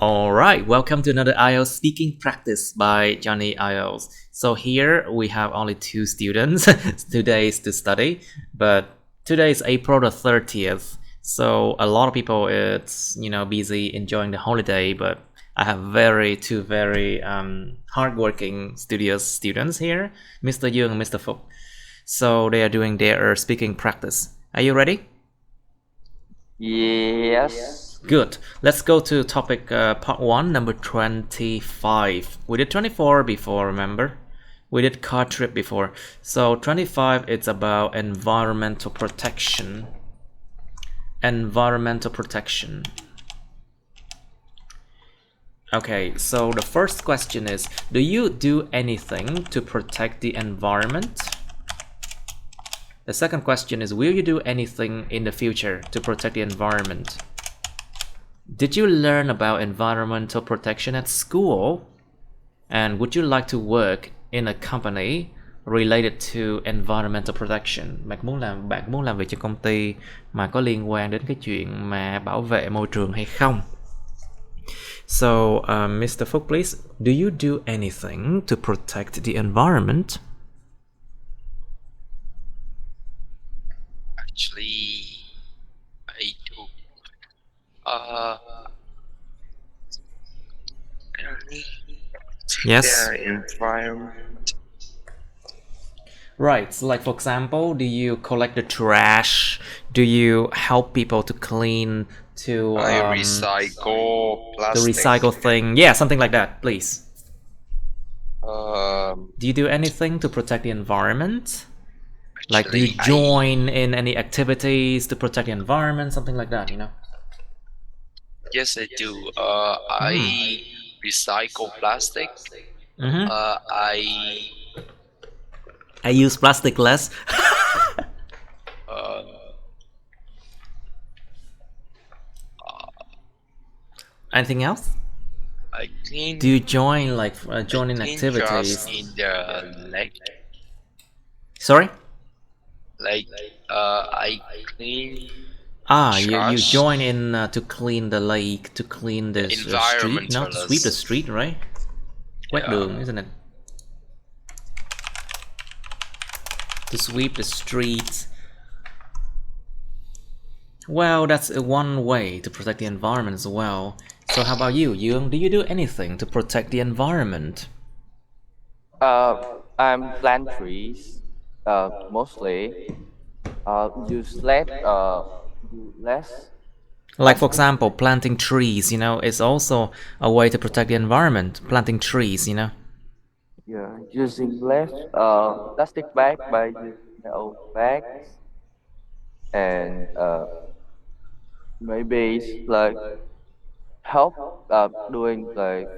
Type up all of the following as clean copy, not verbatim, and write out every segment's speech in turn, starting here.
All right, welcome to another IELTS speaking practice by Johnny IELTS. So here we have only 2 students, 2 days to study, but today is April the 30th. So a lot of people it's busy enjoying the holiday, but I have two very hardworking studious students here, Mr. Young and Mr. Phúc. So they are doing their speaking practice. Are you ready? Yes. Good. Let's go to topic part 1, number 25. We did 24 before, remember? We did car trip before. So 25, it's about environmental protection. Environmental protection. Okay, so the first question is, do you do anything to protect the environment? The second question is, will you do anything in the future to protect the environment? Did you learn about environmental protection at school? And would you like to work in a company related to environmental protection? Bạn muốn làm việc cho công ty mà có liên quan đến cái chuyện mà bảo vệ môi trường hay không? So, Mr. Phúc, please, do you do anything to protect the environment? Actually, I do. Yes. Their environment. Right, so like for example, do you collect the trash? Do you help people to clean to I recycle the plastic. recycle thing? Yeah, something like that, please. Do you do anything to protect the environment? Like, do you actually, join in any activities to protect the environment, something like that, Yes, I do. I recycle plastic. I use plastic less. Anything else? I clean. Do you join like join in clean activities? trash in the lake. Sorry? Like I clean. You trash. join in to clean the lake, to clean the street, not to sweep the street, right? Quét đường, isn't it? To sweep the street. Well, that's one way to protect the environment as well. So how about you, Young? Do you do anything to protect the environment? I'm plant trees, mostly. Use less. Like for example, planting trees, it's also a way to protect the environment. Planting trees, Yeah, using less plastic bag by using the old bags, and maybe like help doing like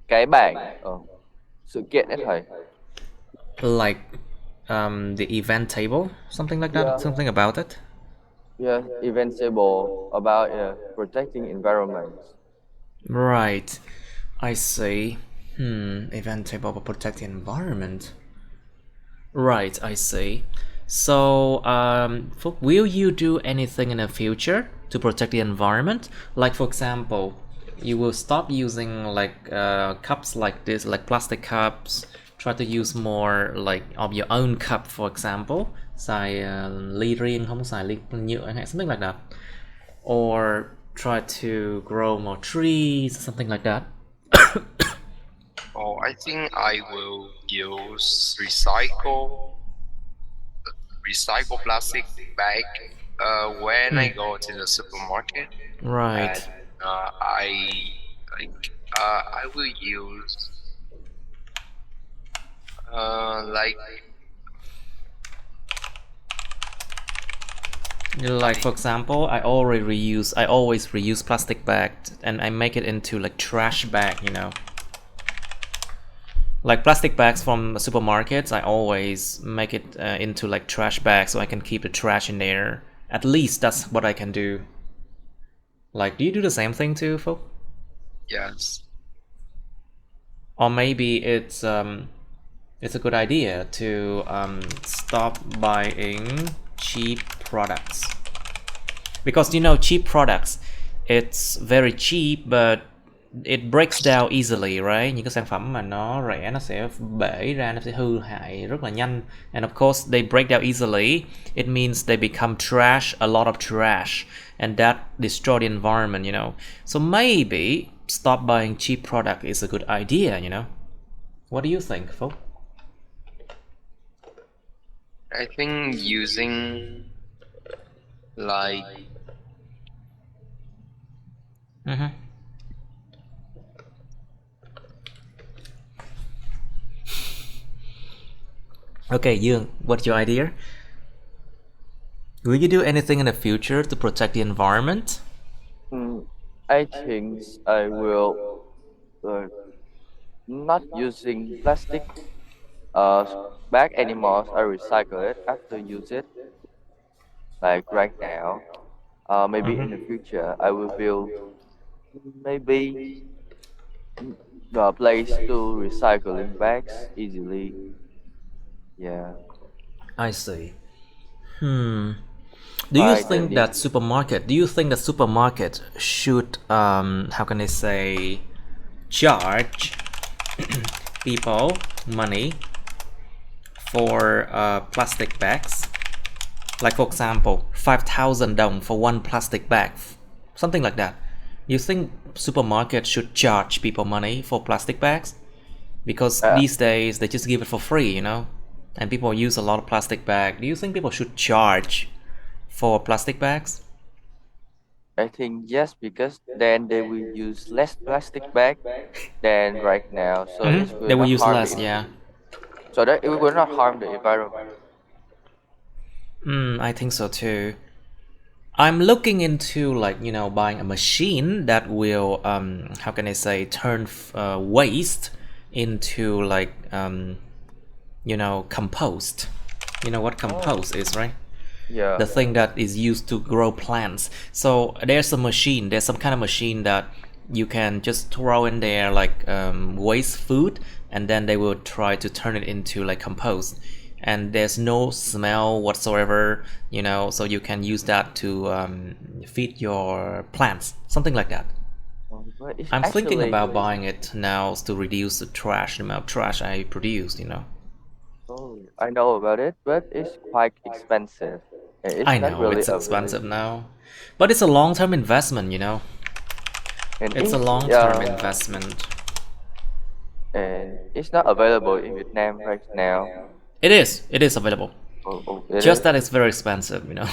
cái bảng sự kiện ấy thầy. Like the event table, something like that, something about it. Yeah, event table about protecting environment. Right, I see. Event table about protecting environment. Right, I see. So, Phúc, will you do anything in the future to protect the environment? Like, for example, you will stop using like cups like this, like plastic cups. Try to use more like of your own cup, for example. Xài ly riêng, không xài ly nhựa, something like that. Or try to grow more trees, something like that. Oh, I think I will use recycle plastic bag when I go to the supermarket. Right. And, I will use like for example, I always reuse plastic bags and I make it into like trash bag, Like plastic bags from supermarkets, I always make it into like trash bags so I can keep the trash in there. At least that's what I can do. Like, do you do the same thing too, Phúc? Yes. Or maybe it's a good idea to stop buying cheap products, because cheap products It's very cheap but it breaks down easily, right? Những cái sản phẩm mà nó rẻ nó sẽ bể ra, nó sẽ hư hại rất là nhanh. And of course they break down easily. It means they become trash, a lot of trash, and that destroy the environment, you know. So maybe stop buying cheap product is a good idea, you know. What do you think, Phúc? I think using like Okay, Dương, what's your idea? Will you do anything in the future to protect the environment? I think I will uh, not using plastic uh, bag anymore. I recycle it after use it. Like right now, maybe in the future, I will build maybe a place to recycling bags easily. Yeah. I see. Do you Why the think need? that supermarket should how can I say charge people money for plastic bags? Like for example, 5,000 dong for one plastic bag, something like that. You think supermarket should charge people money for plastic bags? Because Uh, these days they just give it for free, you know, and people use a lot of plastic bag. Do you think people should charge for plastic bags? I think yes, because then they will use less plastic bag than right now, so it will They will not use harm less, yeah. so that it will not harm the environment. I think so too. I'm looking into, like, you know, buying a machine that will how can I say, turn waste into like you know, compost. You know what compost is, right? Yeah. The thing that is used to grow plants. So there's some kind of machine that you can just throw in there like waste food, and then they will try to turn it into like compost, and there's no smell whatsoever, you know, so you can use that to feed your plants, something like that. But it's I'm thinking actually, about buying it now to reduce the amount of trash I produce, you know. oh, I know about it, but it's quite expensive. And it's I not know really it's available. expensive now, but it's a long-term investment, you know. And It's a it's long-term investment. and it's not available in Vietnam right now. It is available. It Just is. that it's very expensive, you know.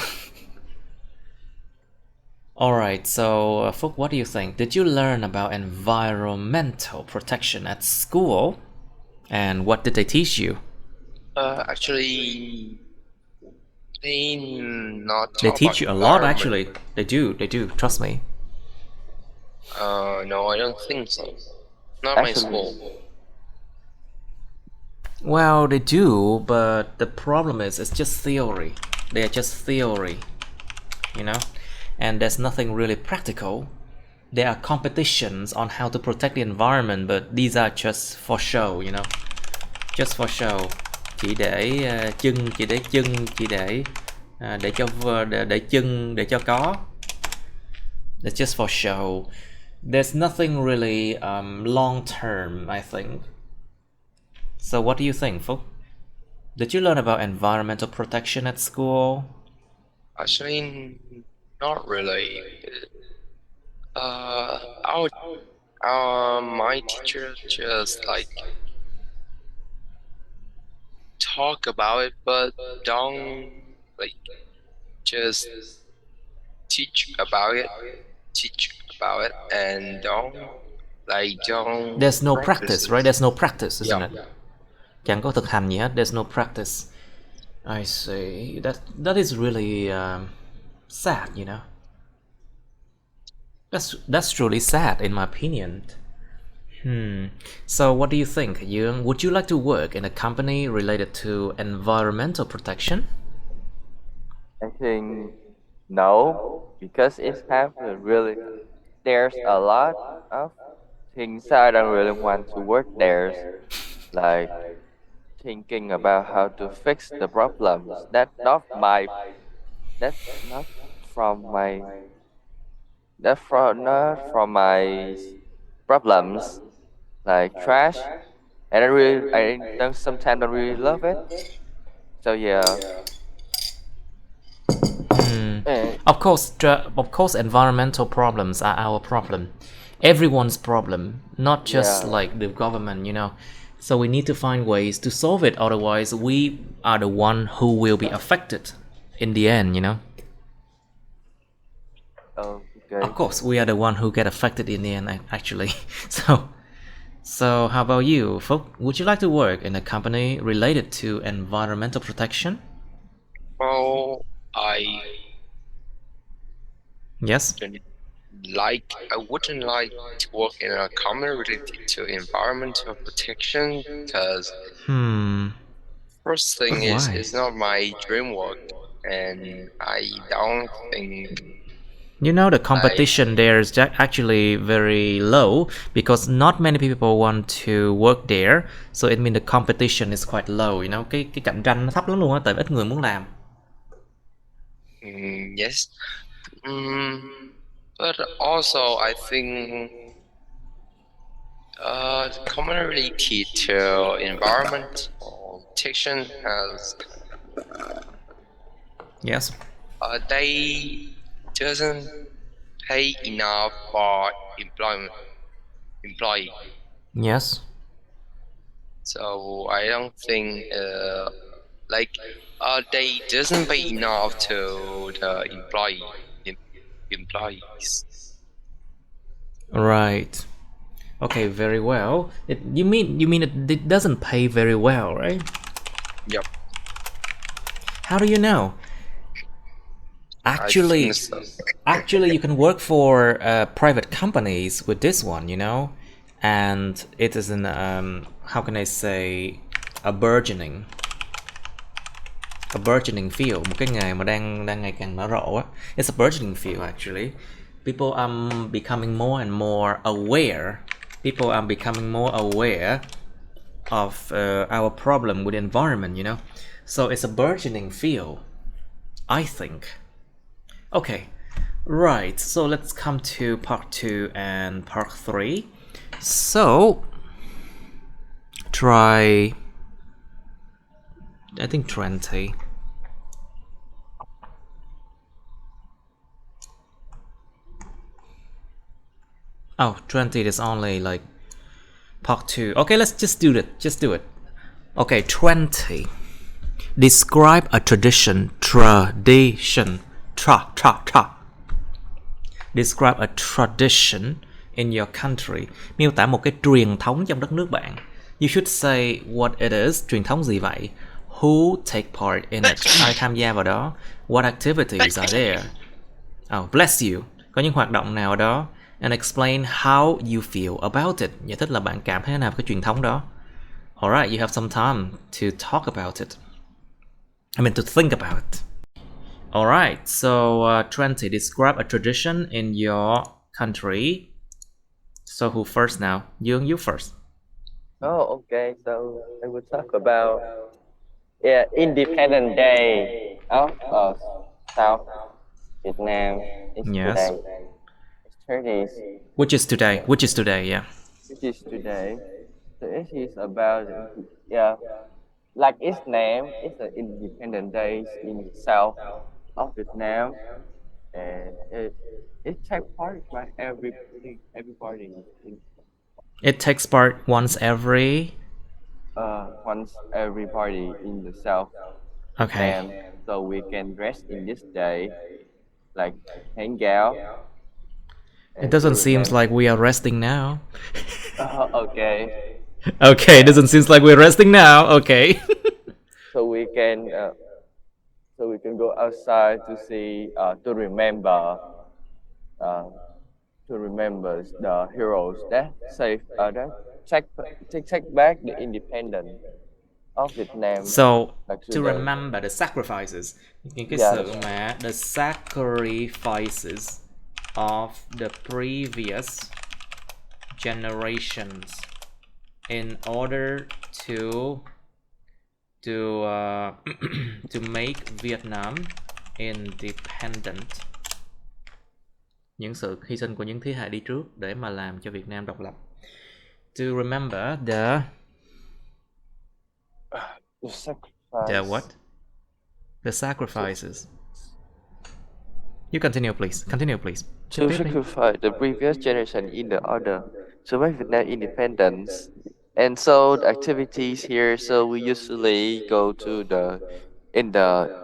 Alright, so Phúc, what do you think? Did you learn about environmental protection at school? And what did they teach you? actually they not They talk about teach you a lot, environment. actually. They do, trust me. No, I don't think so. Not my Actually, school. Well, they do, but the problem is it's just theory. They are just theory, you know? And there's nothing really practical. There are competitions on how to protect the environment, but these are just for show, you know? Just for show. Chỉ để để cho có. It's just for show. There's nothing really long term, I think. So what do you think, Phúc? Did you learn about environmental protection at school? Actually, not really. Our my teacher just like talk about it, but don't like just teach about it, teach about it, and don't There's no practice practice, it. right? There's no practice, isn't Yeah. it? Chẳng có thực hành gì hết. There's no practice. I see. That is really sad, you know. That's truly sad, in my opinion. So what do you think, Young? Would you like to work in a company related to environmental protection? I think no, because it's have a really there's a lot of things I don't really want to work there, like thinking about how to fix the problems. That's not from my not from my problems like trash, and I don't sometimes don't really love it. So yeah, and Of course, environmental problems are our problem. Everyone's problem, not just yeah. like the government, you know. So we need to find ways to solve it. Otherwise, we are the one who will be affected in the end, you know. Oh, Of okay. course, we are the one who get affected in the end, actually. So how about you, folk? Would you like to work in a company related to environmental protection? Well, I Yes. don't I wouldn't like to work in a company related to environmental protection because Hmm. first thing is Why? it's not my dream work, and I don't think You know, the like competition there is actually very low because not many people want to work there. So it means the competition is quite low. You know, cái cạnh tranh nó thấp lắm luôn á, tại vì ít người muốn làm. yes. Mm, but also I think the company related to environment or protection has Yes. they doesn't pay enough for employee. Yes. So I don't think like they doesn't pay enough to the employees. Right. Okay. Very well. You mean it doesn't pay very well, right? Yep, How do you know? I think Actually, so. actually, you can work for private companies with this one, you know, and it is an how can I say, a burgeoning field, một cái nghề mà đang ngày càng nở rộ á. It's a burgeoning field actually. People are becoming more and more aware. People are becoming more aware of our problem with the environment, you know. So it's a burgeoning field, I think. Okay, right. So let's come to part 2 and part 3. So try, I think 20. Oh, 20 is only like part 2. Okay, let's just do it. Just do it. Okay, 20. Describe a tradition. Tradition. Tra. Describe a tradition in your country. Miêu tả một cái truyền thống trong đất nước bạn. You should say what it is. Truyền thống gì vậy? Who take part in it? Ai tham gia vào đó? What activities are there? Oh, bless you. Có những hoạt động nào đó? And explain how you feel about it. Giải thích là bạn cảm thấy thế nào về cái truyền thống đó. Alright, you have some time to talk about it. I mean, to think about it. Alright, so 20, describe a tradition in your country. So who first now? You first. Oh, okay. So I will talk about Independent Day of South Vietnam. It's Yes. today. It's 30th. Which is today? Which is today, yeah. Which is today. So it is about yeah, like its name, it's an Independent Day in South of Vietnam, and it takes part by everybody in It takes part once every... once everybody in the South Okay. Vietnam, so we can rest in this day, like hang out It and to doesn't seem remember. like we are resting now. Okay, Okay, it doesn't seem like we're resting now. Okay. so we can go outside to see uh, to remember the heroes that save that take back the independence of Vietnam So, like to today. remember the sacrifices. Những cái Yeah, sự mà the sacrifices of the previous generations in order to to make Vietnam independent. những sự hy sinh của những thế hệ đi trước để mà làm cho Việt Nam độc lập. To remember the sacrifice. the what? The sacrifices. You continue, please. Continue, please. To sacrifice the previous generation in the order to make Vietnam independence. And so the activities here, so we usually go to the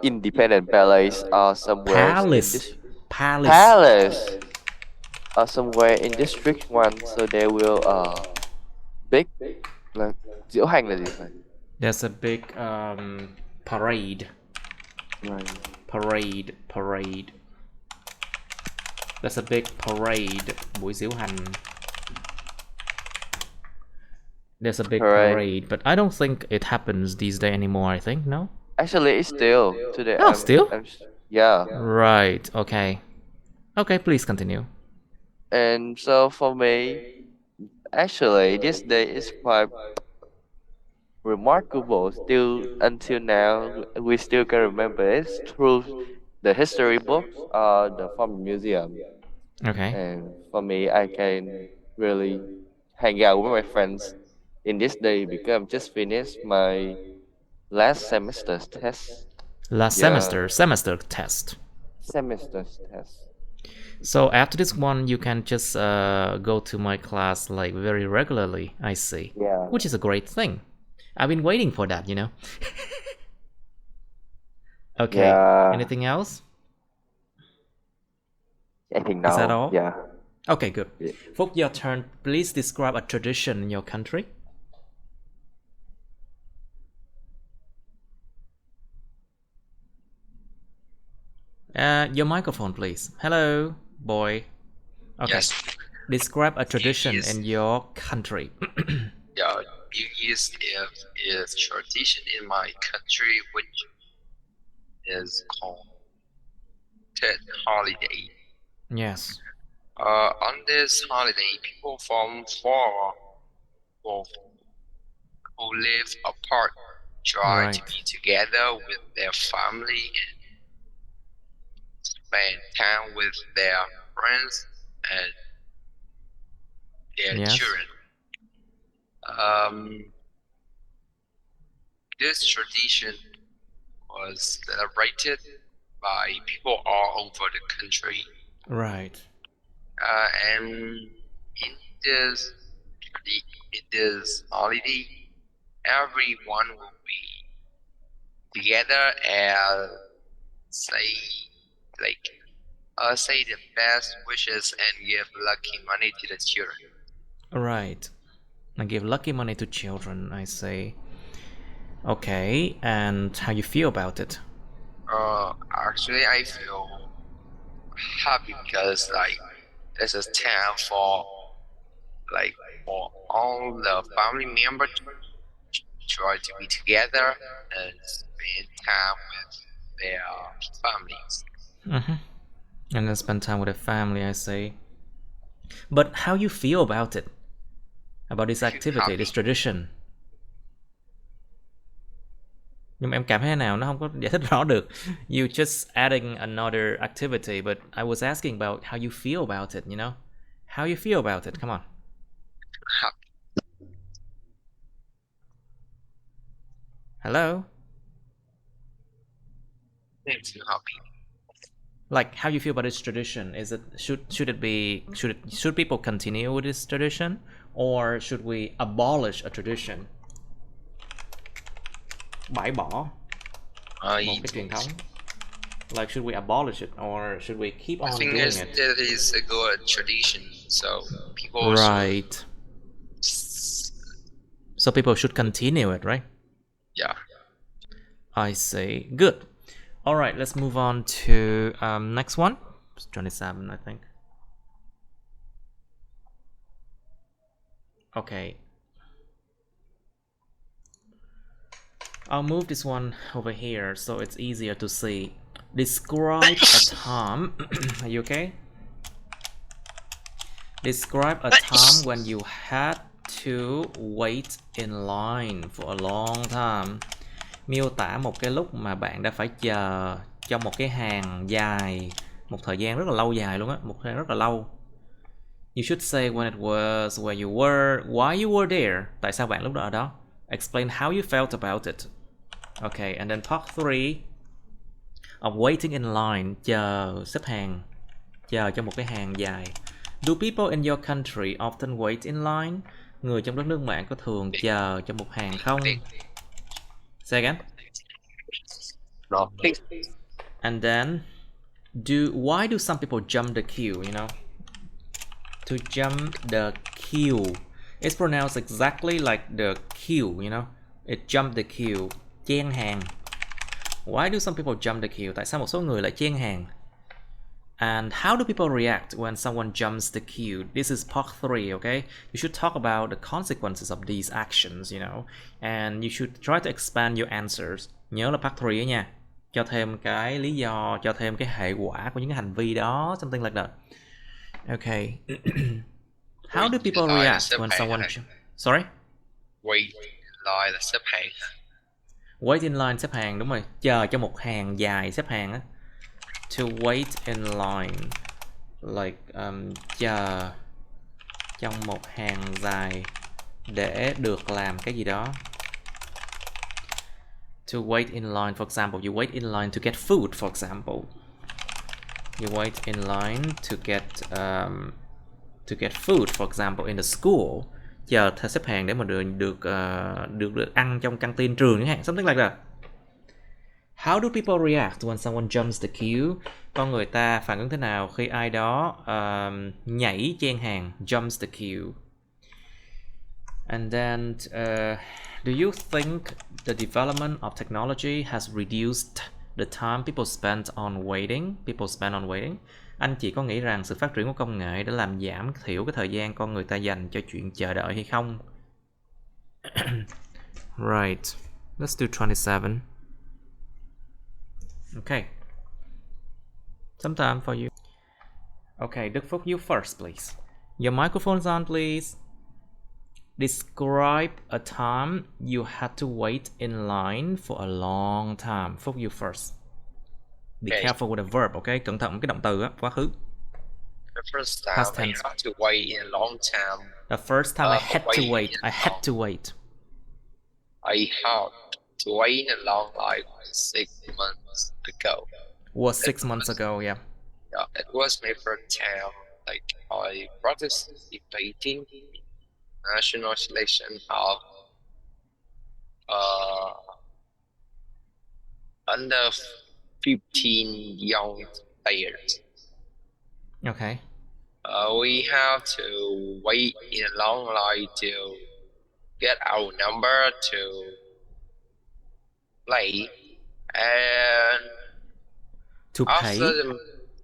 Independent Palace or somewhere in this palace or somewhere in District 1, so they will big là diễu hành là gì phải? There's a big parade. Right. Parade. There's a big parade. Buổi diễu hành. There's a big parade, but I don't think it happens these days anymore, I think, no? Actually, it's still today. Oh, still? Yeah. Right, okay. Okay, please continue. And so for me, actually, this day is quite remarkable. Still, until now, we still can remember it through the history books or the farm museum. Okay. And for me, I can really hang out with my friends in this day because I've just finished my last semester's test. Semester test. Semester's test. So after this one, you can just go to my class like very regularly, I see. Yeah. Which is a great thing. I've been waiting for that, you know. Okay. Yeah. Anything else? I think no. Is that all? Yeah. Okay, good. Yeah. Phúc, your turn. Please describe a tradition in your country. Your microphone, please. Hello, boy. Okay. Yes. Describe a tradition in your country. Yeah, New Year's Eve is tradition in my country, which is called Tet holiday. Yes. On this holiday, people from far off who live apart try to be together with their family and spend time with their friends and their children. This tradition was celebrated by people all over the country. Right. And in this holiday, everyone will be together and say the best wishes and give lucky money to the children. Right. And give lucky money to children, I say. Okay, and how you feel about it? Actually, I feel happy because this is time for all the family members to try to be together and spend time with their families. And then spend time with their family, I say. But how you feel about it? About this activity, this tradition? Nhưng mà em cảm thấy thế nào, nó không có giải thích rõ được. You just adding another activity, but I was asking about how you feel about it, you know? How you feel about it, come on. Happy. Hello? Makes you happy. Like how you feel about this tradition? Is it should people continue with this tradition, or should we abolish a tradition? Bãi bỏ một cái truyền thống. Like should we abolish it or should we keep on doing it? I think it is a good tradition, so people So people should continue it, right? Yeah. I see. Good. All right, let's move on to next one. It's 27, I think. Okay. I'll move this one over here so it's easier to see. Describe a time. Are you okay? Describe a time when you had to wait in line for a long time. Miêu tả một cái lúc mà bạn đã phải chờ trong một cái hàng dài một thời gian rất là lâu dài luôn á, một thời gian rất là lâu. You should say when it was, where you were, why you were there, tại sao bạn lúc đó ở đó. Explain how you felt about it. Okay, and then part 3 of waiting in line, chờ xếp hàng, chờ trong một cái hàng dài. Do people in your country often wait in line? Người trong đất nước bạn có thường chờ trong một hàng không? Say again. No. And then, why do some people jump the queue, you know? To jump the queue. It's pronounced exactly like the queue, you know? It jumped the queue. Chen hàng. Why do some people jump the queue? Tại sao một số người lại chen hàng? And how do people react when someone jumps the queue? This is part 3, okay? You should talk about the consequences of these actions, you know? And you should try to expand your answers. Nhớ là part 3 ấy nha. Cho thêm cái lý do, cho thêm cái hệ quả của những cái hành vi đó, something like that. Okay. How do people react when someone... Sorry? Wait in line là xếp hàng. Wait in line, xếp hàng, đúng rồi. Chờ cho một hàng dài xếp hàng á. To wait in line, like chờ trong một hàng dài để được làm cái gì đó. To wait in line, for example, you wait in line to get food, for example. You wait in line to get food, for example, in the school. Chờ xếp hàng để mà được ăn trong căng tin trường chẳng hạn, something like that. How do people react when someone jumps the queue? Con người ta phản ứng thế nào khi ai đó nhảy chen hàng, jumps the queue? And then, do you think the development of technology has reduced the time people spend on waiting? Anh chị có nghĩ rằng sự phát triển của công nghệ đã làm giảm thiểu cái thời gian con người ta dành cho chuyện chờ đợi hay không? Right. Let's do 27. Okay. Some time for you. Okay, Đức Phúc, you first, please. Your microphone's on, please. Describe a time you had to wait in line for a long time. Phúc, you first. Be careful with the verb, okay? Cẩn thận với cái động từ á, quá khứ. The first time I had to wait in a long time. The first time I had to wait. I had to wait. I had to wait in a long line 6 months ago. Was 6 months ago, yeah. Yeah, it was my first time. Like I participating national selection of under 15 young players. Okay. We have to wait in a long line to get our number to play, and to after pay?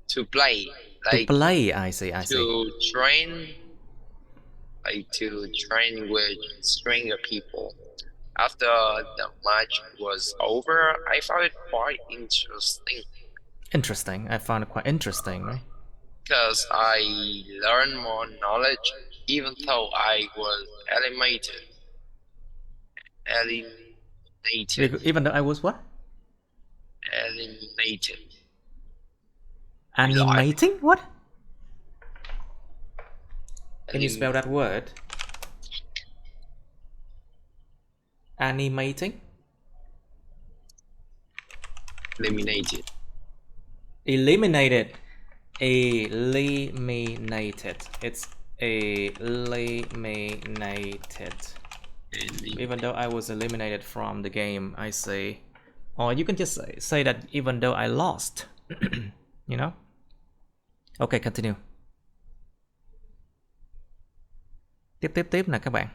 To play, like to play, I see. To train, like to train with stranger people. After the match was over, I found it quite interesting. Interesting. I found it quite interesting, right? Because I learned more knowledge, even though I was eliminated. Even though I was what? Eliminated. Animating? What? Can you spell that word? Animating? Eliminated. Eliminated. Eliminated. It's eliminated. Even though I was eliminated from the game, I say. Or you can just say that even though I lost. You know? Okay, continue. Tiếp nè các bạn.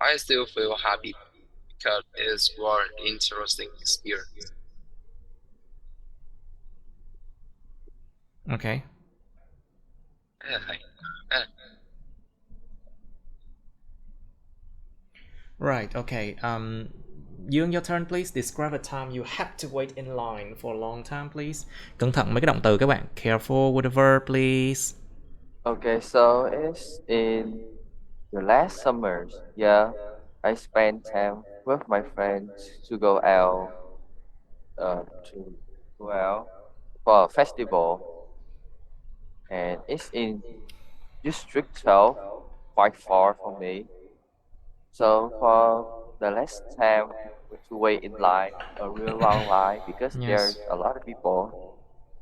I still feel happy because it's one interesting experience. Okay. Right, okay. Your turn, please. Describe a time you had to wait in line for a long time, please. Cẩn thận mấy cái động từ các bạn. Careful with the verb, please. Okay, so it's in the last summers. Yeah, I spent time with my friends to go out to for a festival, and it's in District 12, quite far from me. So for the last time to wait in line, a real long line, because Yes. there's a lot of people.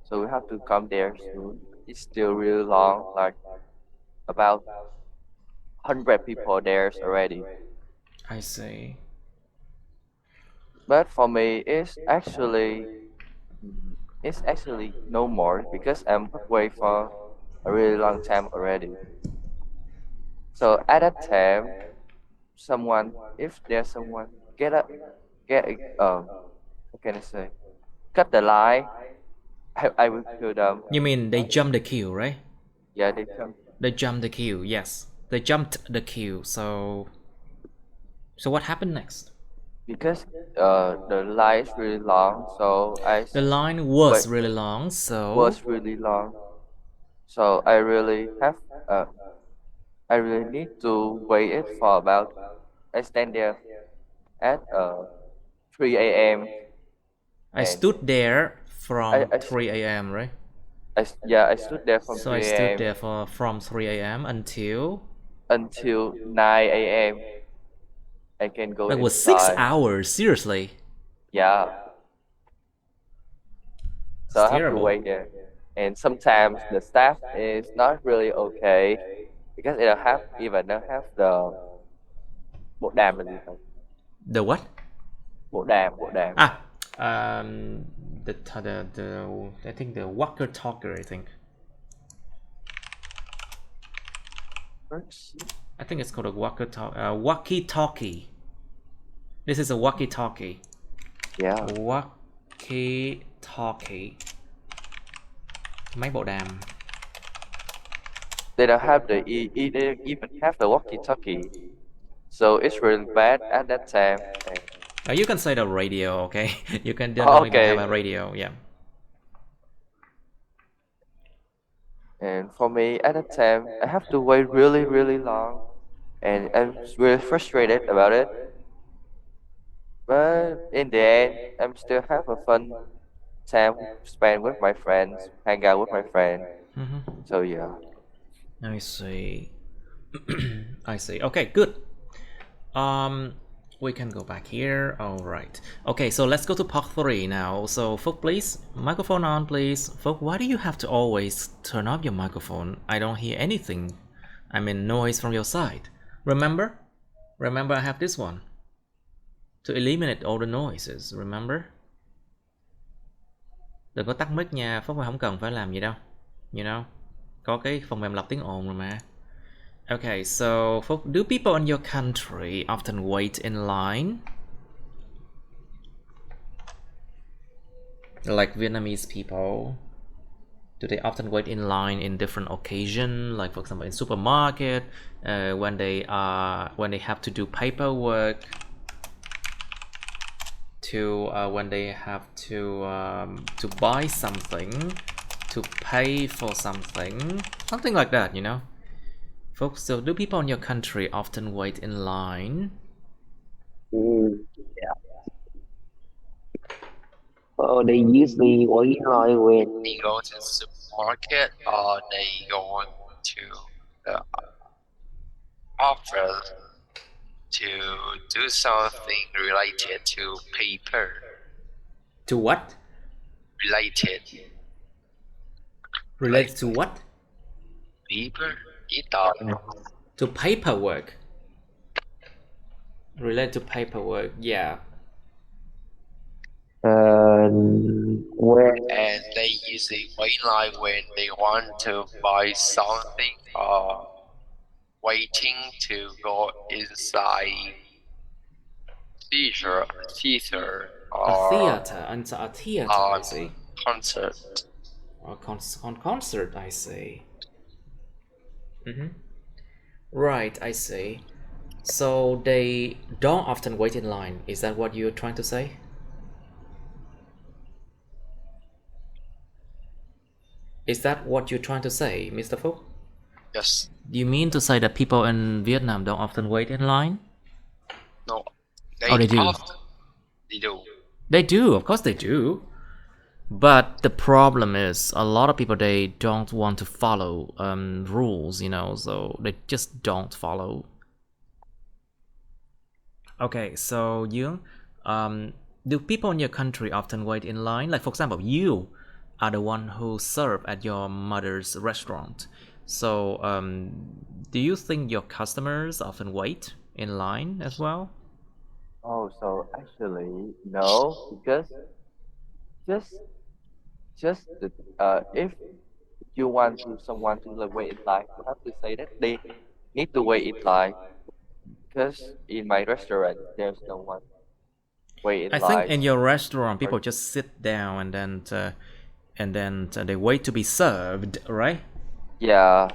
So we have to come there soon. It's still really long, like about 100 people there's already. I see. But for me, it's actually no more because I'm wait for a really long time already. So at that time, if there's someone what can I say, cut the line, I will kill them. You mean they jump the queue, right? Yeah, they come They jumped the queue, yes. They jumped the queue, so what happened next? because the line is really long. So The line wait was really long, so was really long. So uh, I really need to wait it for about. I stand there at 3 a.m. I and stood there I, from I, 3 a.m., right? yeah, I stood there from So I 3 stood a.m. there from 3 a.m. until until 9 a.m. I can go that was 6 inside. hours, seriously. Yeah, so It's I have to terrible. wait there. And sometimes the staff is not really okay because they don't have the bộ đàm là gì không? The what? Bộ đàm. Ah, the I think the walker talker. I think it's called a walkie talkie. This is a walkie talkie. Yeah. Walkie talkie. Máy bộ đàm. They don't have they don't even have the walkie-talkie. So it's really bad at that time. You can say the radio, okay? You can don't even have Okay. a radio, yeah. And for me, at that time, I have to wait really, really long, and I'm really frustrated about it. But in the end, I'm still have a fun time spent with my friends, hang out with my friend. So yeah. I see. I see. Okay, good. We can go back here. All right. Okay, so let's go to part 3 now. So, Phúc, please, microphone on, please. Phúc, why do you have to always turn off your microphone? I don't hear anything. I mean, noise from your side. Remember? Remember, I have this one to eliminate all the noises. Remember? Đừng có tắt mic nha, Phúc, không cần phải làm gì đâu. You know? Có cái phần mềm lọc tiếng ồn rồi mà. Okay, so do people in your country often wait in line? Like Vietnamese people, do they often wait in line in different occasions? Like for example, in supermarket, when they have to do paperwork, when they have to buy something, to pay for something like that, you know. Folks, so do people in your country often wait in line? Yeah. They usually wait in line when They go to the supermarket or they go to the office to do something related to paper. To what? Related to what? paper. To paperwork. Related to paperwork, yeah. where And they usually wait in line when they want to buy something or waiting to go inside theater or A theater, I see. concert. On concert, I see. Right, I see. So they don't often wait in line. Is that what you're trying to say? Is that what you're trying to say, Mr. Phúc? Yes. Do you mean to say that people in Vietnam don't often wait in line? No. They do. They do. They do, of course they do. But the problem is a lot of people, they don't want to follow rules, you know, so they just don't follow. Okay, so you, do people in your country often wait in line? Like, for example, you are the one who serve at your mother's restaurant. So, do you think your customers often wait in line as well? Oh, so actually, no, because just the if you want to someone to like wait in line, you have to say that they need to wait in line. Because in my restaurant, there's no one wait in I think line. in your restaurant, Or people just sit down and then they wait to be served, right? yeah,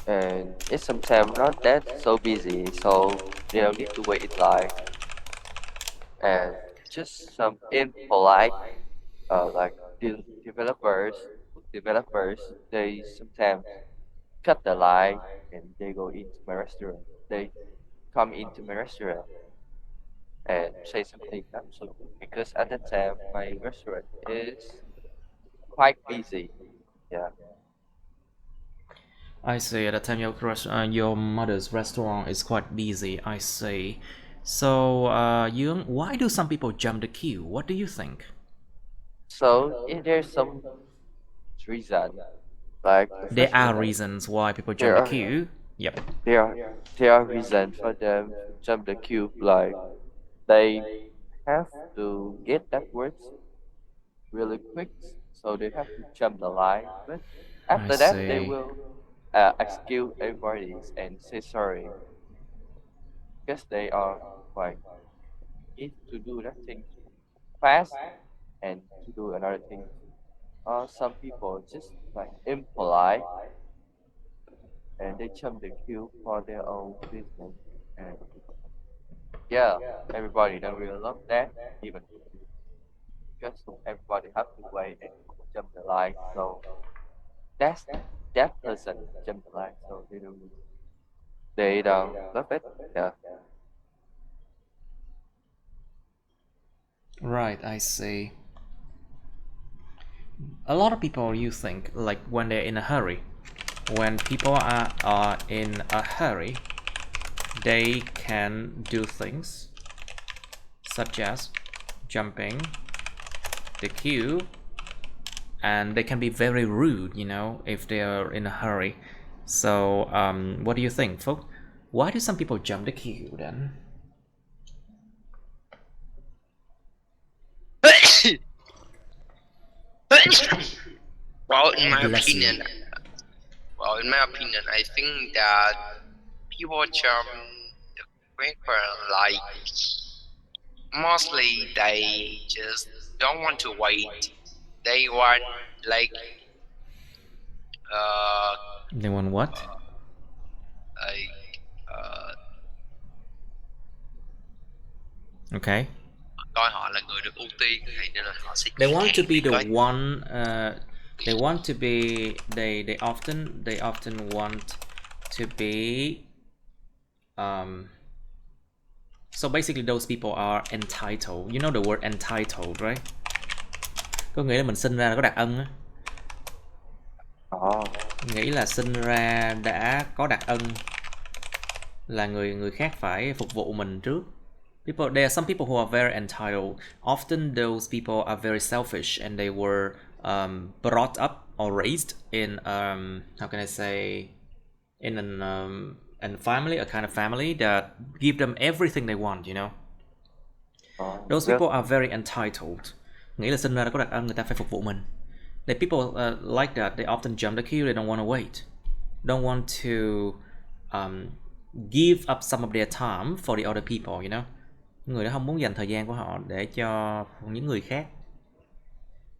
and it's sometimes not that so busy, so they don't need to wait in line. And just some impolite, like developers, they sometimes cut the line and they go into my restaurant. They come into my restaurant and say something absolutely because at the time my restaurant is quite busy. Yeah. I see. At the time, your mother's restaurant is quite busy. I see. So, Yung, why do some people jump the queue? What do you think? So if there's some reason, like the There first are one, reasons why people jump there the are queue. Yep. there are there are reasons for them to jump the queue. Like they have to get that words really quick, so they have to jump the line. But I after that, they see. will excuse everybody and say sorry because they are quite need to do that thing fast and to do another thing. Some people just like impolite and they jump the queue for their own business. And yeah, everybody don't really love that, even because everybody have to wait and jump the line. So that's that person jump the line, so they don't love it. Yeah. Right, I see. A lot of people, you think, like when they're in a hurry, when people are in a hurry, they can do things such as jumping the queue, and they can be very rude, you know, if they are in a hurry. So, what do you think, folks? Why do some people jump the queue then? Well, in my Bless you. opinion, I think that people jump the quicker, like mostly they just don't want to wait. They want like uh They want what? like uh Okay. coi họ là người được ưu tiên này nên là họ sẽ They chuyển want to hàng be đi the coi. one. They want to be. They often want to be. So basically, those people are entitled. You know the word entitled, right? Có nghĩa là mình sinh ra là có đặc ân á. Nghĩ là sinh ra đã có đặc ân, là người khác phải phục vụ mình trước. There are some people who are very entitled. Often those people are very selfish, and they were brought up or raised in how can I say, in an family, a kind of family that give them everything they want, you know. Those Well, people are very entitled. Nghĩ là sinh ra đã có đặc ân, người ta phải phục vụ mình. The people like that, they often jump the queue. They don't want to wait, don't want to give up some of their time for the other people, you know. Người đó không muốn dành thời gian của họ để cho những người khác,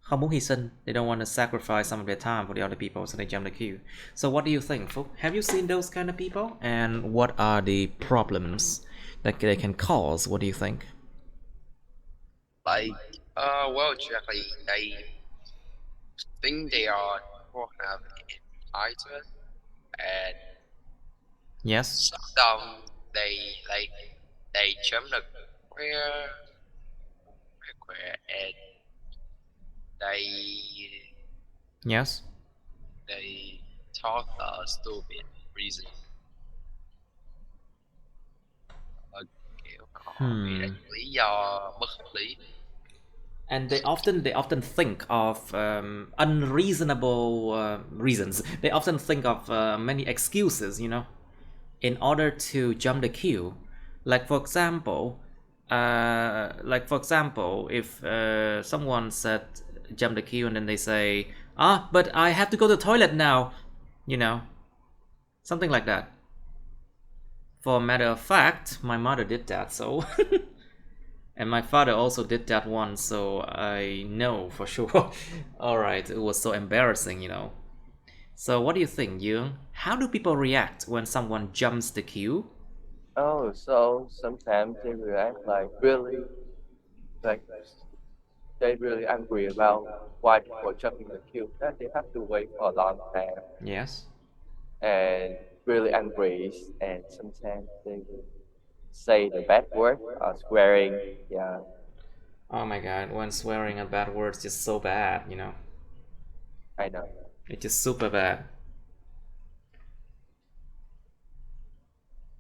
không muốn hy sinh. They don't want to sacrifice some of their time for the other people, so they jump the queue. So what do you think, Phúc? Have you seen those kind of people? And what are the problems that they can cause? What do you think? Like well, exactly. They think they are more have entitled, and Yes. sometimes they jump the quicker, they Yes. they talk a stupid reason. Kiểu họ nghĩ ra những lý do bất hợp lý. And they often think of unreasonable reasons. They often think of many excuses, you know, in order to jump the queue. Like for example, if someone said jump the queue and then they say, but I have to go to the toilet now, you know, something like that. For a matter of fact, my mother did that, so and my father also did that once, so I know for sure. Alright, it was so embarrassing, you know. So what do you think, Young? How do people react when someone jumps the queue? Oh, so sometimes they react like they really angry about why people jumping the queue, that they have to wait for a long time Yes. and really angry, and sometimes they will say the bad word or swearing. Yeah, Oh my god, when swearing at bad words is so bad, you know. I know. It's just super bad.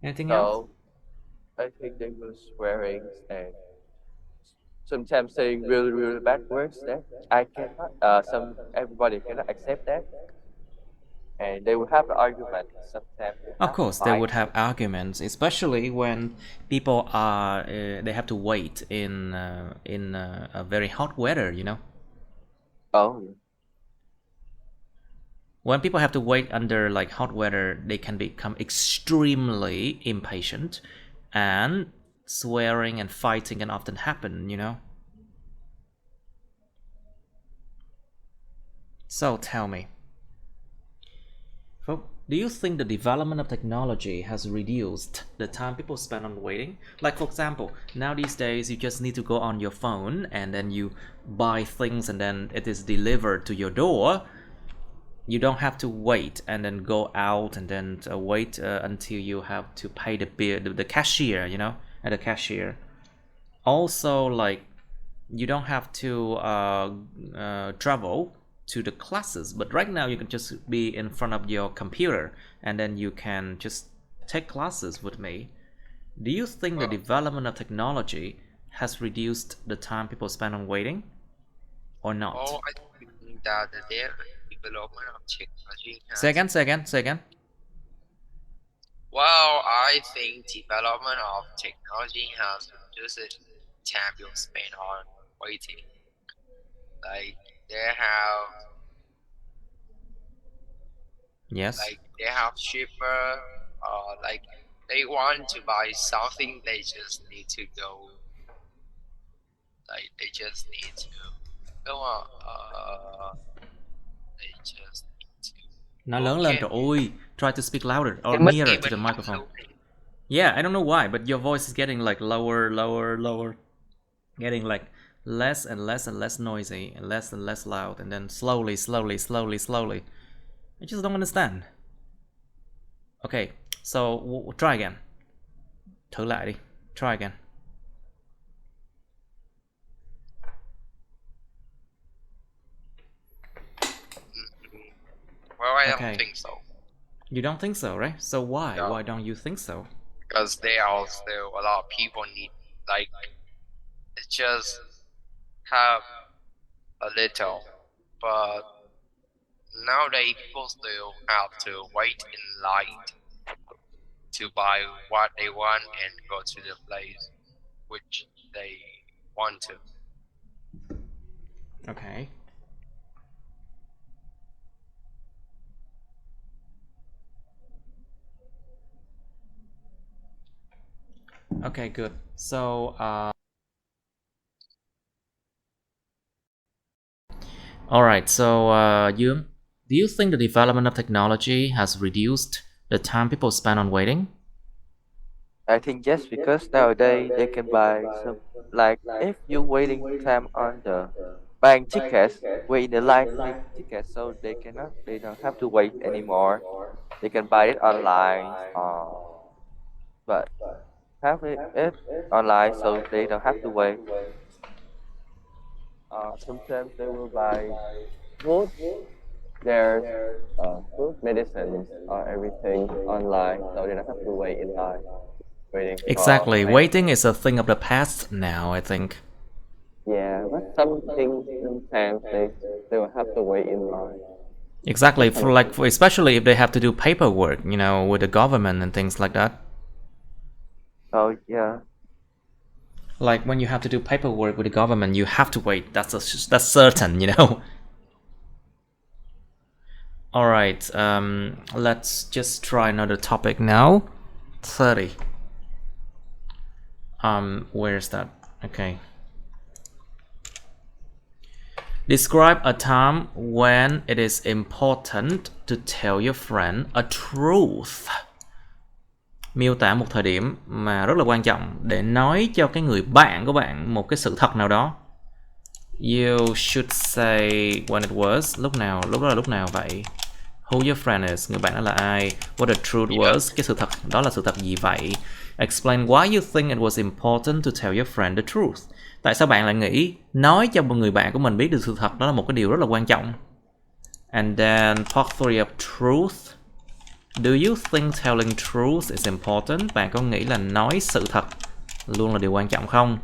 Anything else? So I think they were swearing and sometimes saying really bad words that I cannot. Some everybody cannot accept that, and they will have an argument. Sometimes they Of have course, they fight. would have arguments, especially when people are they have to wait in a very hot weather, you know. Oh, When people have to wait under like hot weather, they can become extremely impatient, and swearing and fighting can often happen, you know. So tell me, folks, do you think the development of technology has reduced the time people spend on waiting? Like for example, now these days you just need to go on your phone and then you buy things and then it is delivered to your door. You don't have to wait and then go out and then wait until you have to pay the bill, the cashier, you know, at the cashier. Also, like, you don't have to travel to the classes, but right now you can just be in front of your computer and then you can just take classes with me. Do you think the development of technology has reduced the time people spend on waiting or not? Oh, I think that the development of technology has. Say again. Well, I think development of technology has reduced time people spend on waiting. Like they have Yes. like they have cheaper like they want to buy something, they just need to go, like they just need to go on they just need to Nói go lớn lên, get trời ơi. Try to speak louder or mất nearer cái to the mình microphone. luôn. Yeah, I don't know why, but your voice is getting like lower. Getting like less and less noisy and less loud, and then slowly. I just don't understand. Okay, so try again. Thử lại đi. Try again. Well, I Okay. don't think so. You don't think so, right? So why? No. Why don't you think so? Because there are still a lot of people need, like, it just have a little, but nowadays people still have to wait in line to buy what they want and go to the place which they want to. Okay. Okay, good. So, all right. So, Yoon, do you think the development of technology has reduced the time people spend on waiting? I think yes, because nowadays they can buy some, like if you're waiting time on the buying tickets, wait in the line to take tickets, so they don't have to wait anymore. They can buy it online, but have it online so they don't have to wait. Sometimes they will buy food. There's food, medicines, everything online, so they don't have to wait in line, waiting for Exactly. like Waiting is a thing of the past now, I think. yeah. But some things sometimes they will have to wait in line. Exactly. What kind For of like, thing? especially if they have to do paperwork, you know, with the government and things like that. Oh yeah. Like when you have to do paperwork with the government, you have to wait. That's certain, you know. All right. Let's just try another topic now. 30. Where's that? Okay. Describe a time when it is important to tell your friend a truth. Miêu tả một thời điểm mà rất là quan trọng để nói cho cái người bạn của bạn một cái sự thật nào đó. You should say when it was. Lúc nào? Lúc đó là lúc nào vậy? Who your friend is. Người bạn đó là ai? What the truth was. Cái sự thật đó là sự thật gì vậy? Explain why you think it was important to tell your friend the truth. Tại sao bạn lại nghĩ nói cho một người bạn của mình biết được sự thật đó là một cái điều rất là quan trọng? And then part 3 of truth. Do you think telling truth is important? Bạn có nghĩ là nói sự thật luôn là điều quan trọng không?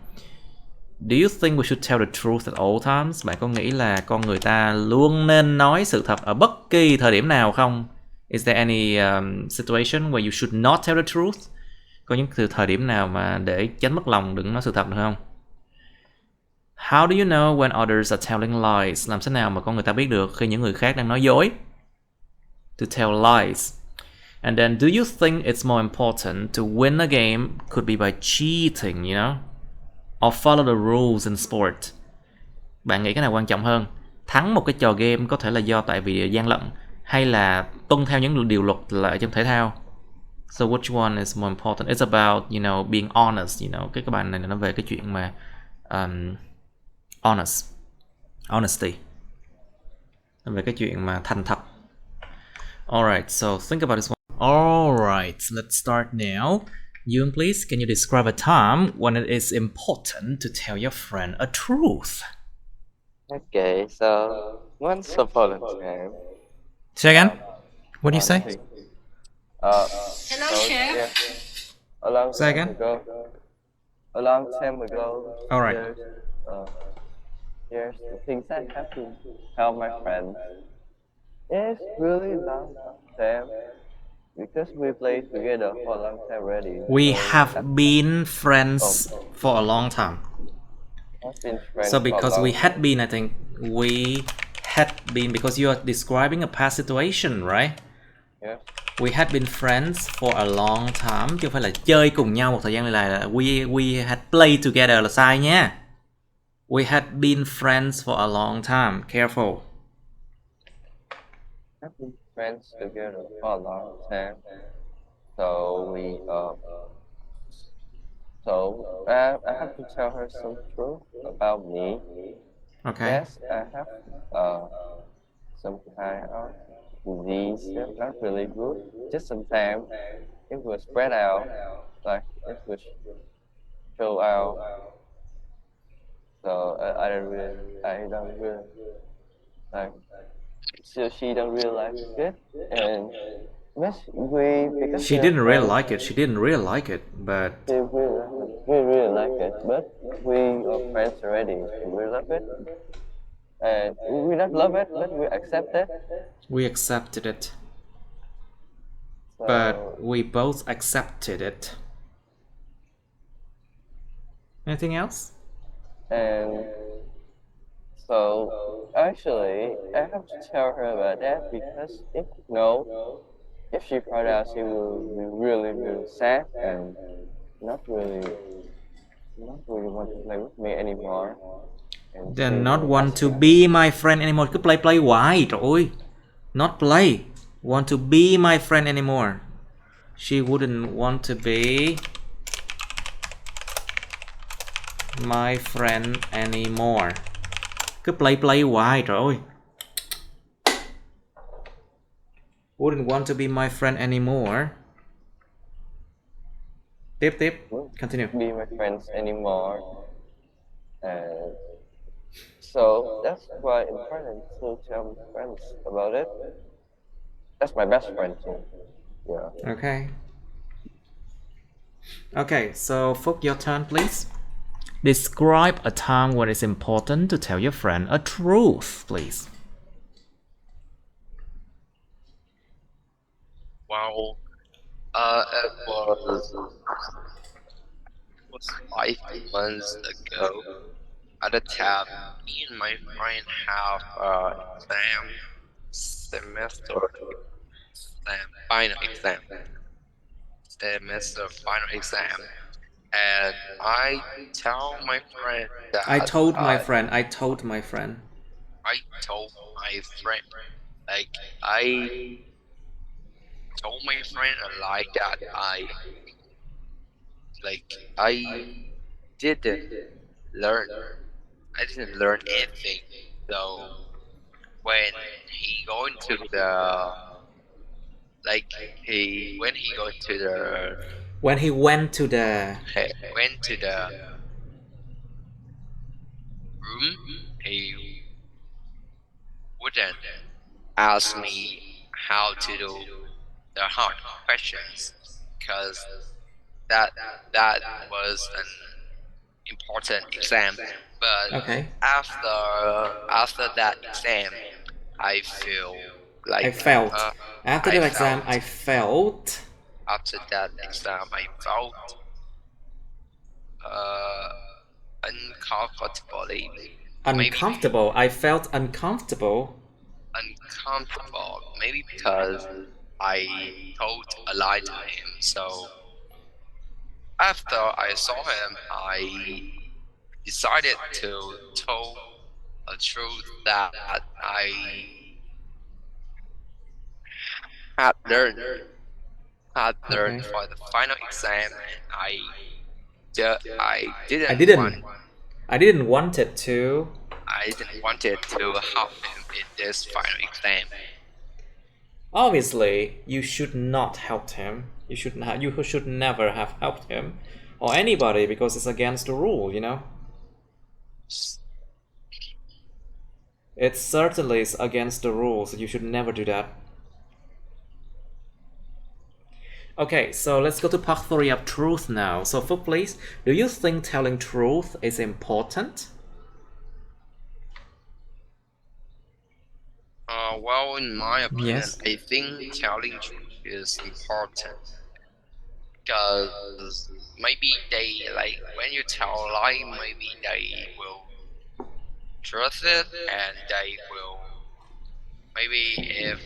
Do you think we should tell the truth at all times? Bạn có nghĩ là con người ta luôn nên nói sự thật ở bất kỳ thời điểm nào không? Is there any situation where you should not tell the truth? Có những thời điểm nào mà để tránh mất lòng đừng nói sự thật được không? How do you know when others are telling lies? Làm thế nào mà con người ta biết được khi những người khác đang nói dối? To tell lies. And then, do you think it's more important to win a game could be by cheating, you know? Or follow the rules in sport? Bạn nghĩ cái nào quan trọng hơn? Thắng một cái trò game có thể là do tại vì gian lận hay là tuân theo những điều luật lệ trong thể thao? So which one is more important? It's about, you know, being honest, you know. Cái bài này nó về cái chuyện mà honesty. Nó về cái chuyện mà thành thật. Alright, so think about this one. Alright, let's start now. Yoon, please, can you describe a time when it is important to tell your friend a truth? Okay, so once upon a time. Say again? What do you say? Hello, So, chef. yeah, a long Say time again? ago. A long time ago. Alright. There's the things I have to tell my friends. It's really long time because we played together for a long time already. We so have been friends for a long time. I've been friends So for a because long we had been, I think we had been, because you are describing a past situation, right? Yeah. We had been friends for a long time, chứ không phải là chơi cùng nhau một thời gian này là we had played together là sai nha. We had been friends for a long time. Careful. Have been friends together for a long time. So I have to tell her some truth about me. Okay. Yes, I have some kind of disease that's not really good. Just sometimes it will spread out, like it will show out. So I don't really like. So she don't really like it, and because She we are didn't really friends, like it. She didn't really like it, but we really like it. But we are friends already. We love it, and we not love it, but we accept it. we accepted it. So, But we both accepted it. Anything else? and so actually, I have to tell her about that because if she found out, she will be really sad and not really want to play with me anymore. And she Then not will want ask to me, be my friend anymore. Cứ play hoài. Trời ơi. Not play. Want to be my friend anymore. She wouldn't want to be my friend anymore. Cứ play hoài. Trời ơi. Wouldn't want to be my friend anymore. Tiếp. Continue. be my friends anymore. And So that's why important to tell my friends about it. That's my best friend too. Yeah. Okay. Okay, so Phúc, your turn, please. Describe a time when it's important to tell your friend a truth, please. Well, it was 5 months ago. At the time, me and my friend have exam semester final exam and I tell my friend that I told my friend. I told my friend like I told my friend a lie that I didn't learn I didn't learn anything. So when he going to the like he when he go to the When he went to the... went to the room, he wouldn't ask me how to do the hard questions because that that was an important exam. But Okay. after that exam, I feel I like felt. After I that exam, felt I felt after that exam I felt uh uncomfortable maybe uncomfortable. I felt uncomfortable. uncomfortable maybe because I told a lie to him. So after I saw him, I decided to tell a truth that I had learned Okay. for the final exam, and I I didn't didn't. want I didn't want it to. I didn't wanted to help him in this final exam. Obviously, you should not help him. You should not. You should never have helped him or anybody because it's against the rule. You know. It certainly is against the rules. You should never do that. Okay, so let's go to part 3 of truth now. So, Phúc, please, do you think telling truth is important? Well, in my opinion, Yes. I think telling truth is important because maybe they like when you tell a lie, maybe they will trust it, and they will maybe if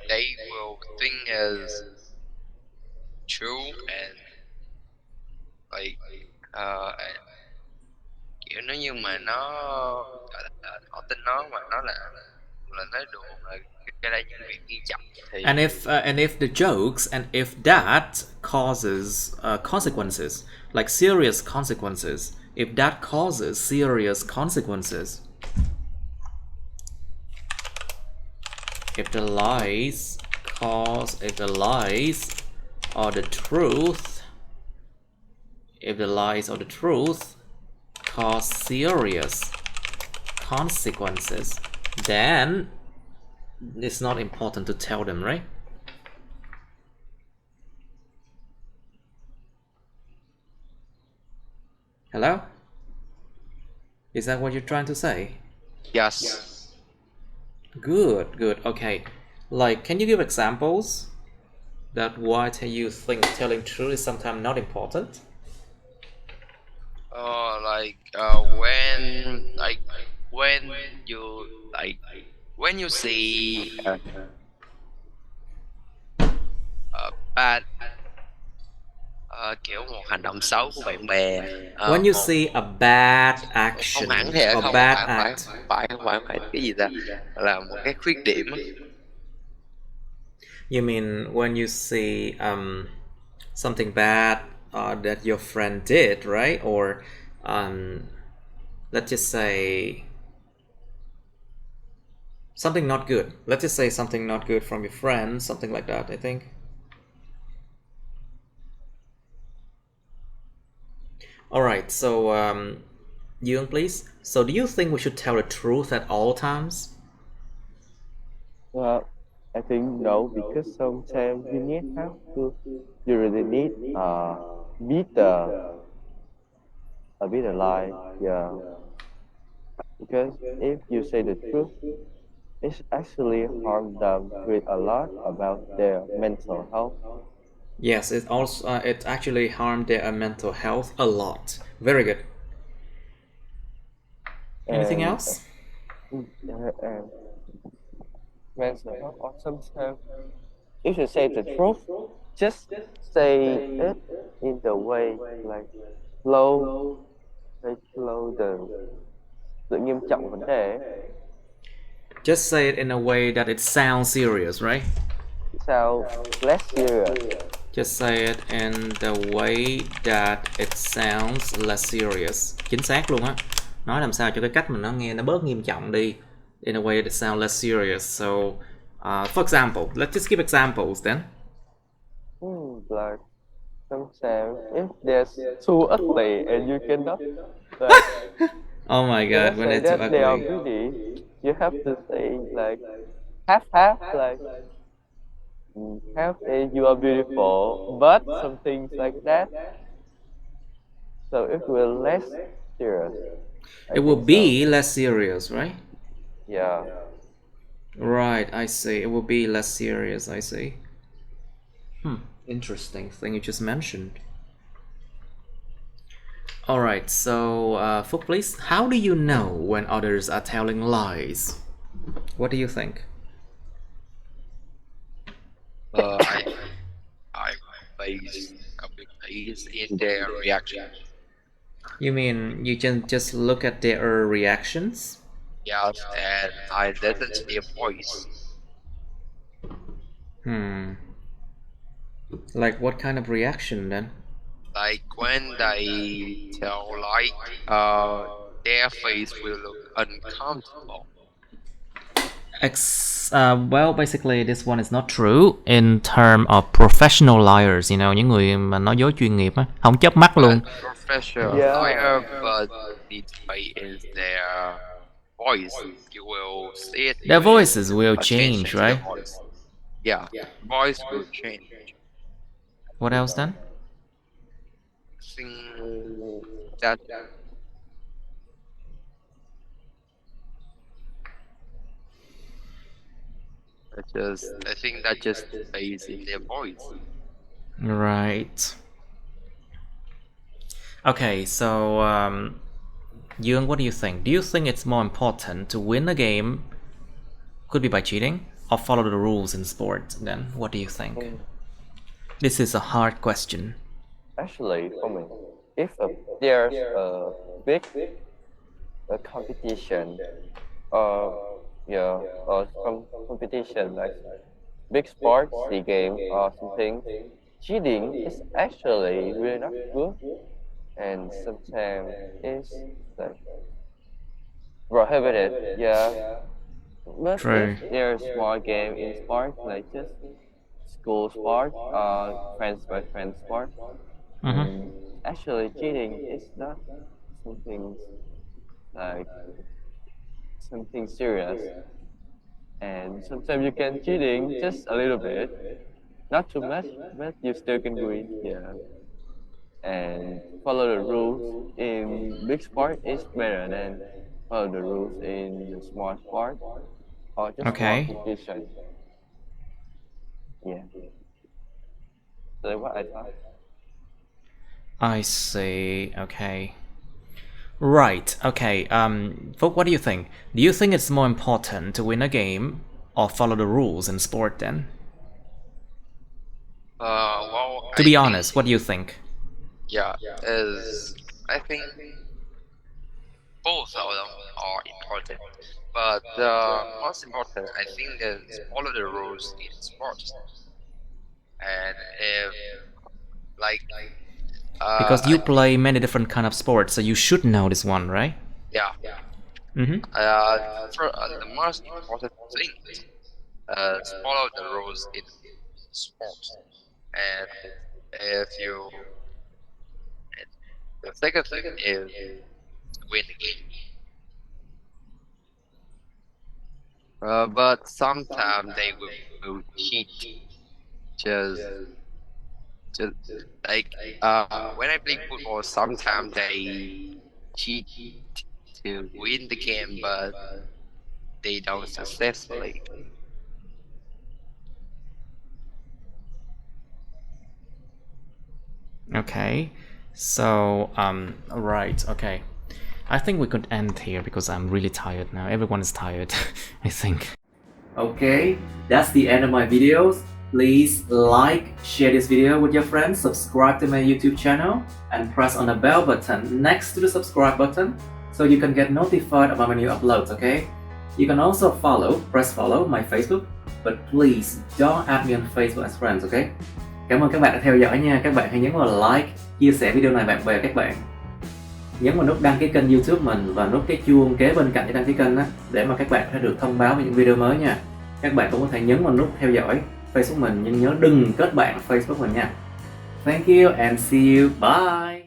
they will think is true and like and kiểu nếu như mà nó gọi là họ tin nó mà nó là nói đùa là gây ra những việc nghiêm trọng thì And if the jokes and if that causes consequences, like serious consequences, if that causes serious consequences, if the lies or the truth, if the lies or the truth cause serious consequences, then it's not important to tell them, right? Hello? Is that what you're trying to say? yes. Good, good. Okay. Like, can you give examples that why you think telling truth is sometimes not important? When you when you see bad kiểu một hành động xấu của bạn bè When you một see a bad không action hẳn thì or không bad phải phải act, phải cái gì ta là một cái khuyết điểm á. you mean when you see something bad that your friend did, right? Or let's just say something not good. Let's just say something not good from your friend, something like that, I think. All right, so Young, please. So, do you think we should tell the truth at all times? Well, I think no, because sometimes you really need beat the a bit a lie. Yeah, because if you say the truth, it's actually harm them with a lot about their mental health. Yes, it actually harmed their mental health a lot. Very good. Anything and else? and mental health. Or sometimes if you say the truth, just say it in the way like slow, like slow the nghiêm trọng vấn đề. Just say it in a way that it sounds serious, right? Sound less serious. Just say it in the way that it sounds less serious. Chính xác luôn á. Nói làm sao cho cái cách mình nó nghe nó bớt nghiêm trọng đi. In a way that sounds less serious. So, for example, let's just give examples then. Like sometimes if there's too ugly and you cannot like Oh my god, when say they're too that they are ugly. pretty, you have to say like half like half say you are beautiful, but some things like that. So it will less serious. I It will think so. be less serious, right? Yeah. Right, I see. It will be less serious, I see. Interesting thing you just mentioned. Alright, so Phúc, please, how do you know when others are telling lies? What do you think? I base a big base in their reaction. You mean you can just look at their reactions? Yes, and I listen to their voice. Like what kind of reaction then? Like when they tell like their face will look uncomfortable. Well, basically this one is not true in term of professional liars, you know, những người mà nói dối chuyên nghiệp á, không chớp mắt luôn. But professional Yeah. lawyer, but need to pay is their voice. You will see it. Their Pay voices will attention change, to the right? voice. Yeah, voice will change. What else then? Think that I think that just depends in their voice. Right. Okay, so Yoon, what do you think? Do you think it's more important to win a game, could be by cheating, or follow the rules in sport? Then what do you think? This is a hard question. Actually, for me, if there's a big competition, or yeah, or competition like big sports, the game or something, cheating is actually really not good, and sometimes it's like prohibited. Yeah, but if True. there's small game in sport, like just school sport, friends by friends sport, actually cheating is not something like something serious. And sometimes you can cheating just a little bit, not too much, but you still can win. Yeah. And follow the rules in big sport is better than follow the rules in the small sport or just small Okay. competition. Yeah. So what I thought. I see. Okay. Right. Okay. Folk, what do you think? Do you think it's more important to win a game or follow the rules in sport then? Well, To I be think honest, what do you think? yeah, is I think both of them are important, but the most important I think is follow the rules in sports. And if like Because you I think play many different kind of sports, so you should know this one, right? yeah, Mm-hmm. for the most important thing is follow the rules in sports. And if you, and the second thing is to win the game. But sometimes they will cheat. Just, just like when I play football, sometimes they cheat to win the game, but they don't successfully. Okay, so right, okay. I think we could end here because I'm really tired now. Everyone is tired, I think. Okay, that's the end of my videos. Please like, share this video with your friends, subscribe to my YouTube channel, and press on the bell button next to the subscribe button so you can get notified about my new uploads, okay? You can also press follow my Facebook, but please don't add me on Facebook as friends, okay? Cảm ơn các bạn đã theo dõi nha. Các bạn hãy nhấn vào like, chia sẻ video này bạn bè các bạn. Nhấn vào nút đăng ký kênh YouTube mình và nút cái chuông kế bên cạnh cái đăng ký kênh đó, để mà các bạn sẽ được thông báo về những video mới nha. Các bạn cũng có thể nhấn vào nút theo dõi Facebook mình, nhưng nhớ đừng kết bạn Facebook mình nha. Thank you and see you. Bye.